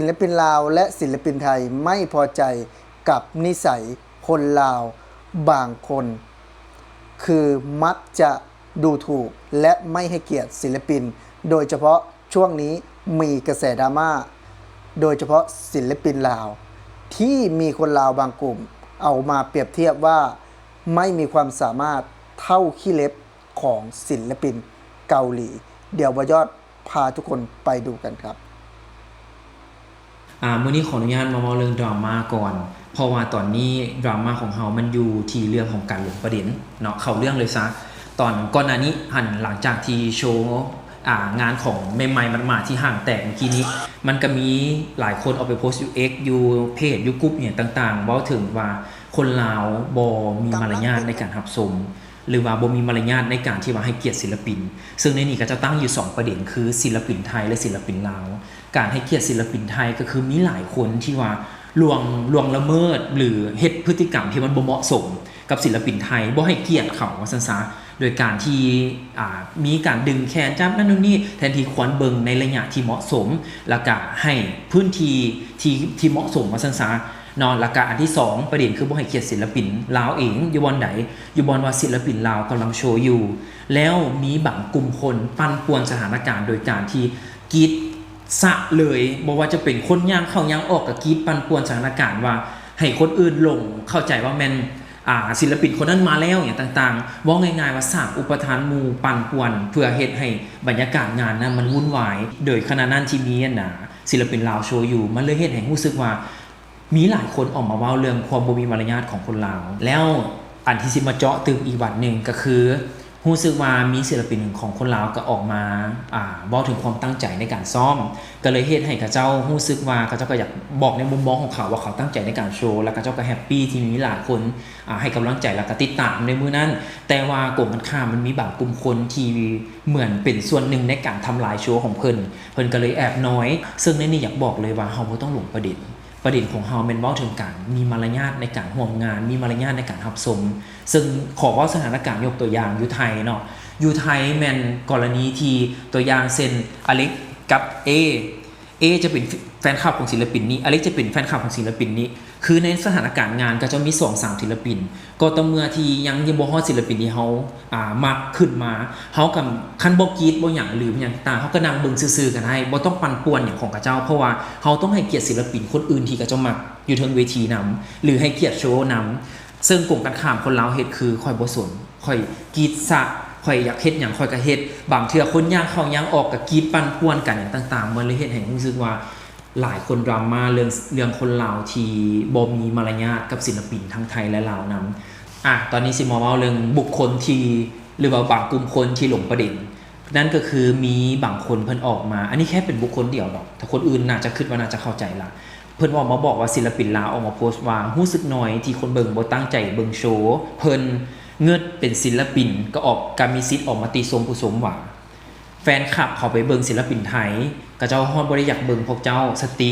ศิลปินลาวและศิลปินไทยไม่พอใจกับนิสัยคนลาวบางคน คือมักจะดูถูกและไม่ให้เกียรติศิลปินโดยเฉพาะช่วงนี้มีกระแสดราม่าโดยเฉพาะศิลปินลาวที่มีคนลาวบางกลุ่มเอามาเปรียบเทียบว่าไม่มีความสามารถเท่าขี้เล็บของศิลปินเกาหลีเดี๋ยวบยอดพาทุกคนไปดูกันครับมื้อนี้ขออนุญาตมาเว้าเรื่องดราม่าก่อนเพราะว่าตอนนี้ดราม่าของเฮามันอยู่ที่เรื่องของการหลงประเด็นเนาะเข้าเรื่องเลยซะตอนก่อนหน้านี้หลังจากที่โชว์งานของใหม่ๆมันมาที่ห้างแตกเมื่อกี้นี้มันก็มีหลายคนเอาไปโพสต์อยู่ X อยู่เพจอยู่กลุ่มเนี่ยต่างๆเว้าถึงว่าคนลาวบ่มีมารยาทในการรับชมหรือว่าบ่มีมารยาทในการที่ว่าให้เกียรติศิลปินซึ่งในนี้ก็จะตั้งอยู่2ประเด็นคือศิลปินไทยและศิลปินลาวการให้เกียรติศิลปินไทยก็คือมีหลายคนที่ว่าล่วงละเมิดหรือเฮ็ดพฤติกรรมที่มันบ่เหมาะสมกับศิลปินไทยบ่ให้เกียรติเขาว่าซั่นซะโดยการที่มีการดึงแขนจับนั่นนู่นนี่แทนที่ควรเบิ่งในระยะที่เหมาะสมแล้วก็ให้พื้นที่ที่เหมาะสมว่าซั่นซะเนาะแล้วก็อันที่2ประเด็นคือบ่ให้เกียรติศิลปินลาวเองอยู่บ่อนใดอยู่บ่อนว่าศิลปินลาวกำลังโชว์อยู่แล้วมีบางกลุ่มคนปั่นป่วนสถานการณ์โดยการที่กรีดสะเลยบ่ว่าจะเป็นคนย่างเข้าย่างออกก็กรีดปั่นป่วนสถานการณ์ว่าให้คนอื่นหลงเข้าใจว่าแม่นศิลปินคนนั้นมาแล้วอย่างต่างๆว่าง่ายๆว่าสร้างอุปทานหมู่ปั่นป่วนเพื่อเฮ็ดให้บรรยากาศงานนั้นมันวุ่นวายโดยขณะนั้นที่มีศิลปินลาวโชว์อยู่มันเลยเฮ็ดให้รู้สึกว่ามีหลายคนออกมาเว้าเรื่องความบ่มีมารยาทของคนลาวแล้วอันที่สิมาเจาะตึกอีกวันนึงก็คือรู้สึกว่ามีศิลปินของคนลาวก็ออกมาเว้าถึงความตั้งใจในการซ้อมก็เลยเฮ็ดให้เขาเจ้ารู้สึกว่าเขาเจ้าก็อยากบอกในมุมมองของเขาว่าเขาตั้งใจในการโชว์แล้วเขาเจ้าก็แฮปปี้ที่มีหลายคนให้กำลังใจแล้วก็ติดตามในมื้อนั้นแต่ว่ากลุ่มกันข้ามมันมีบางกลุ่มคนที่เหมือนเป็นส่วนหนึ่งในการทำลายโชว์ของเพิ่นก็เลยแอบน้อยซึ่งในนี้อยากบอกเลยว่าเฮาบ่ต้องหลงประเด็นของเฮาแม่นเว้าถึงการมีมารยาทในการร่วมงานมีมารยาทในการรับชมซึ่งขอเว้าสถานการณ์ยกตัวอย่างอยู่ไทยเนาะอยู่ไทยแม่นกรณีที่ตัวอย่างเช่นอเล็กกับเอจะเป็นแฟนคลับของศิลปินนี้อเล็กจะเป็นแฟนคลับของศิลปินนี้คือในสถานการณ์งานก็จะมี 2-3 ศิลปินก็ต่อเมื่อที่ยังบ่ฮอดศิลปินที่เฮามักขึ้นมาเฮากับคันบ่กรีดบ่หยังหรือหยังต่างเฮาก็นั่งเบิ่งซื่อๆกันให้บ่ต้องปั่นป่วนหยังของกระเจ้าเพราะว่าเฮาต้องให้เกียรติศิลปินคนอื่นที่กระเจ้ามักอยู่เทิงเวทีนำหรือให้เกียรติโชว์นำซึ่งกลุ่มกันข้ามคนลาวเฮ็ดคือค่อยบ่สนค่อยกรีดซะค่อยอยากเฮ็ดหยังค่อยก็เฮ็ดบางเทื่อคนย่างเข้าย่างออกก็กรีดปั่นป่วนกันหยังต่างๆมันเลยเฮ็ดให้รู้สึกว่าหลายคนดราม่าเรื่องคนลาวที่บ่มีมารยาทกับศิลปินทั้งไทยและลาวนำตอนนี้สิมาเว้าเรื่องบุคคลที่หรือว่าบางกลุ่มคนที่หลงประเด็นนั่นก็คือมีบางคนเพิ่นออกมาอันนี้แค่เป็นบุคคลเดียวดอกถ้าคนอื่นน่าจะคิดว่าน่าจะเข้าใจละเพิ่นออกมาบอกว่าศิลปินลาวออกมาโพสต์ว่ารู้สึกน้อยที่คนเบิ่งบ่ตั้งใจเบิ่งโชว์เพิ่นเงิดเป็นศิลปินก็มีสิทธิ์ออกมาติชมผู้ชมว่าแฟนคลับเขาไปเบิ่งศิลปินไทยก็เจ้าฮอดบ่ได้อยากเบิ่งพวกเจ้าสติ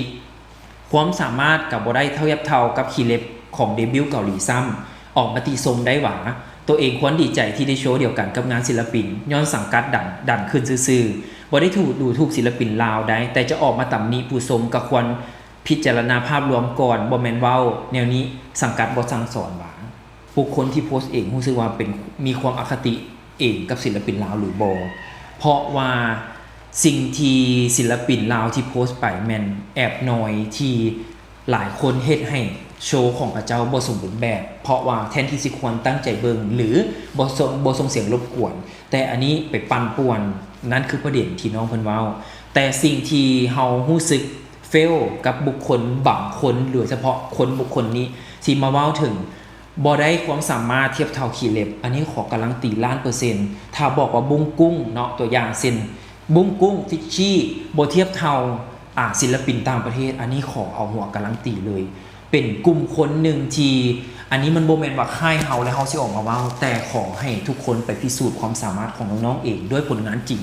ความสามารถก็บ่ได้เทียบเท่ากับขี้เล็บของเดบิวต์เกาหลีซ้ำออกมาติชมได้ว่าตัวเองควรดีใจที่ได้โชว์เดียวกันกับงานศิลปินย้อนสังกัดดันขึ้นซื่อๆบ่ได้ถูกศิลปินลาวได้แต่จะออกมาตำหนิผู้ชมก็ควรพิจารณาภาพรวมก่อนบ่แม่นเว้าแนวนี้สังกัดบ่สั่งสอนว่าบุคคลที่โพสต์เองรู้สึกว่าเป็นมีความอคติเองกับศิลปินลาวหรือบ่เพราะว่าสิ่งที่ศิลปินลาวที่โพสต์ไปแม่นแอบน้อยที่หลายคนเฮ็ดให้โชว์ของพระเจ้าบ่สมบูรณ์แบบเพราะว่าแทนที่สิควรตั้งใจเบิ่งหรือบ่ส่งเสียงรบกวนแต่อันนี้ไปปั่นป่วนนั่นคือประเด็นที่น้องเพิ่นเว้าแต่สิ่งที่เฮารู้สึกเฟลกับบุคคลบางคนโดยเฉพาะคนบุคคลนี้ที่มาเว้าถึงบ่ได้ความสามารถเทียบเท่าขี้เล็บอันนี้ขอการันตีล้านเปอร์เซ็นต์ถ้าบอกว่าบุ้งกุ้งเนาะตัวอย่างเช่นบุ้งกุ้งฟิชชี่บ่เทียบเท่าศิลปินต่างประเทศอันนี้ขอเอาหัวการันตีเลยเป็นกลุ่มคนหนึ่งที่อันนี้มันบ่แม่นว่าค่ายเฮาและเฮาสิออกมาเว้าแต่ขอให้ทุกคนไปพิสูจน์ความสามารถของน้องๆเองด้วยผลงานจริง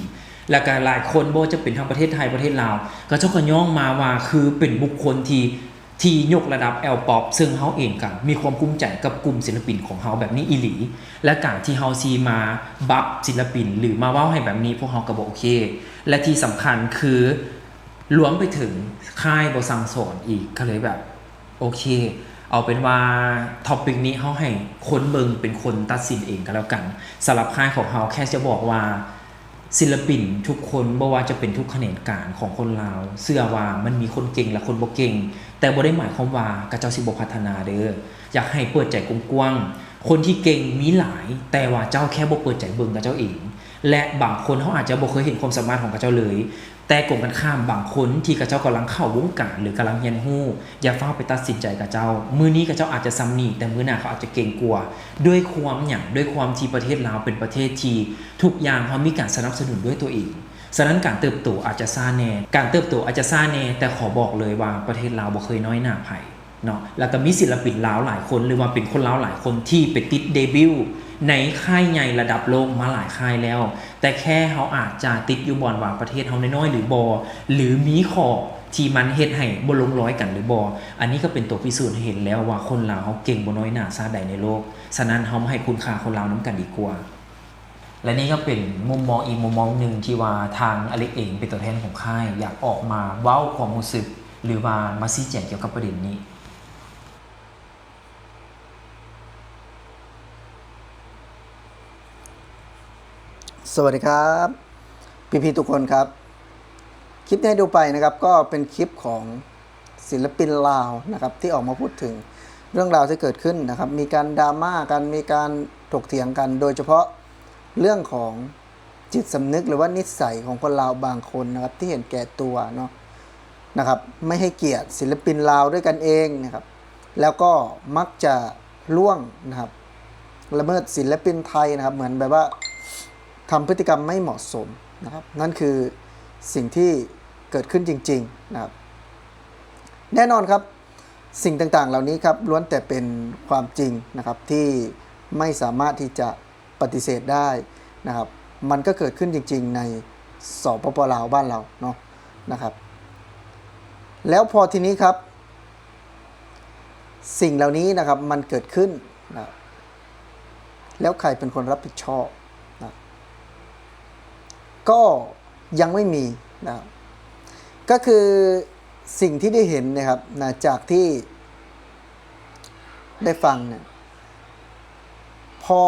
แล้วก็หลายคนบ่จะเป็นทั้งประเทศไทยประเทศลาวก็เจ้าก็ย่องมาว่าคือเป็นบุคคลที่ยกระดับ L-pop ซึ่งเฮาเองก็มีความภูมิใจกับกลุ่มศิลปินของเฮาแบบนี้อีหลีและการที่เฮาสิมาบัฟศิลปินหรือมาเว้าให้แบบนี้พวกเฮาก็บ่โอเคและที่สำคัญคือ รวมไปถึงค่ายบสั่งสอนอีกก็เลยแบบโอเคเอาเป็นว่าท็อปิกนี้เขาให้คนเบิงเป็นคนตัดสินเองก็แล้วกันสำหรับค่ายของเขาแค่จะบอกว่าศิลปินทุกคนบ่ว่าจะเป็นทุกแขนงการของคนลาวเชื่อว่ามันมีคนเก่งและคนบ่เก่งแต่บ่ได้หมายความว่ากระเจ้าสิบ่พัฒนาเด้ออยากให้เปิดใจกว้างๆคนที่เก่งมีหลายแต่ว่าเจ้าแค่บ่เปิดใจเบิ่งกับเจ้าเองและบางคนเขาอาจจะบ่เคยเห็นความสามารถของกระเจ้าเลยแต่กลกันข้ามบางคนที่กระเจ้ากำลังเข้าวงการหรือกำลังเรียนรู้อย่าเฝ้าไปตัดสินใจกับเจ้ามื้อนี้กระเจ้าอาจจะซ้ำนี่แต่มื้อหน้าเขาอาจจะเก่งกว่าด้วยความที่ประเทศลาวเป็นประเทศที่ทุกอย่างเขามีการสนับสนุนด้วยตัวเองฉะนั้นการเติบโตอาจจะซ่าแน่แต่ขอบอกเลยว่าประเทศลาวบ่เคยน้อยหน้าไผเนาะแล้วก็มีศิลปินลาวหลายคนหรือว่าเป็นคนลาวหลายคนที่ไปติดเดบิวต์ในค่ายใหญ่ระดับโลกมาหลายค่ายแล้วแต่แค่เขาอาจจะติดอยู่บอนว่าประเทศเขาน้อยๆหรือบอหรือมีข้อที่มันเฮ็ดให้บ่ลงร้อยกันหรือบออันนี้ก็เป็นตัวพิสูจน์ให้เห็นแล้วว่าคนลาวเขาเก่งบ่น้อยหน้าซาใดในโลกฉะนั้นเขามาให้คุณค่าคนลาวนํกันดีกว่าและนี่ก็เป็นมุมมองอีกมุมมองหนึ่งที่ว่าทางอเล็กเองเป็นตัวแทนของค่ายอยากออกมาเว้าความรู้สึกหรือว่ามาชี้แจงเกี่ยวกับประเด็นนี้สวัสดีครับพี่ๆทุกคนครับคลิปที่ให้ดูไปนะครับก็เป็นคลิปของศิลปินลาวนะครับที่ออกมาพูดถึงเรื่องราวที่เกิดขึ้นนะครับมีการดราม่ากันมีการถกเถียงกันโดยเฉพาะเรื่องของจิตสำนึกหรือว่านิสัยของคนลาวบางคนนะครับที่เห็นแก่ตัวเนาะนะครับไม่ให้เกียรติศิลปินลาวด้วยกันเองนะครับแล้วก็มักจะล่วงนะครับละเมิดศิลปินไทยนะครับเหมือนแบบว่าทำพฤติกรรมไม่เหมาะสมนะครับนั่นคือสิ่งที่เกิดขึ้นจริงๆนะครับแน่นอนครับสิ่งต่างๆเหล่านี้ครับล้วนแต่เป็นความจริงนะครับที่ไม่สามารถที่จะปฏิเสธได้นะครับมันก็เกิดขึ้นจริงๆในสปป.ลาวบ้านเราเนาะนะครับแล้วพอทีนี้ครับสิ่งเหล่านี้นะครับมันเกิดขึ้นนะแล้วใครเป็นคนรับผิดชอบนะก็ยังไม่มีนะครับก็คือสิ่งที่ได้เห็นนะครับนะจากที่ได้ฟังเนี่ยพอ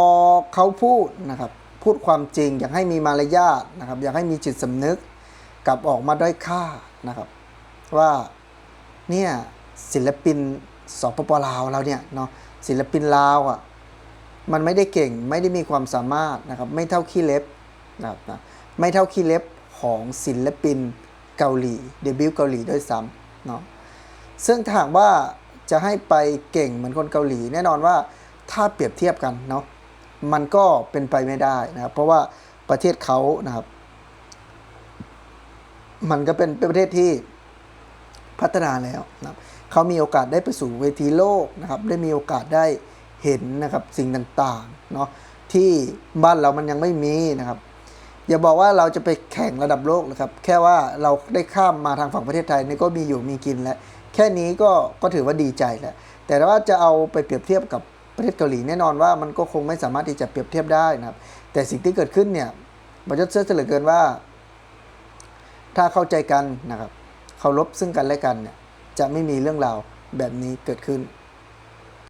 เขาพูดนะครับพูดความจริงอยากให้มีมารยาทนะครับอยากให้มีจิตสำนึกกลับออกมาด้อยค่านะครับว่าเนี่ยศิลปินสปป.ลาวเราเนี่ยเนาะศิลปินลาวอ่ะมันไม่ได้เก่งไม่ได้มีความสามารถนะครับไม่เท่าขี้เล็บนะครับนะไม่เท่าขี้เล็บของศิลปินเกาหลีเดบิวต์เกาหลีด้วยซ้ำเนาะซึ่งถ้าหากว่าจะให้ไปเก่งเหมือนคนเกาหลีแน่นอนว่าถ้าเปรียบเทียบกันเนาะมันก็เป็นไปไม่ได้นะครับเพราะว่าประเทศเขานะครับมันก็เป็นประเทศที่พัฒนาแล้วนะครับเขามีโอกาสได้ไปสู่เวทีโลกนะครับได้มีโอกาสได้เห็นนะครับสิ่งต่างๆเนาะที่บ้านเรามันยังไม่มีนะครับอย่าบอกว่าเราจะไปแข่งระดับโลกนะครับแค่ว่าเราได้ข้ามมาทางฝั่งประเทศไทยนี่ก็มีอยู่มีกินแล้วแค่นี้ก็ถือว่าดีใจแล้วแต่ว่าจะเอาไปเปรียบเทียบกับประเทศเกาหลีแน่นอนว่ามันก็คงไม่สามารถที่จะเปรียบเทียบได้นะครับแต่สิ่งที่เกิดขึ้นเนี่ยมันจะเชื่อเหลือเกินว่าถ้าเข้าใจกันนะครับเคารพซึ่งกันและกันเนี่ยจะไม่มีเรื่องราวแบบนี้เกิดขึ้น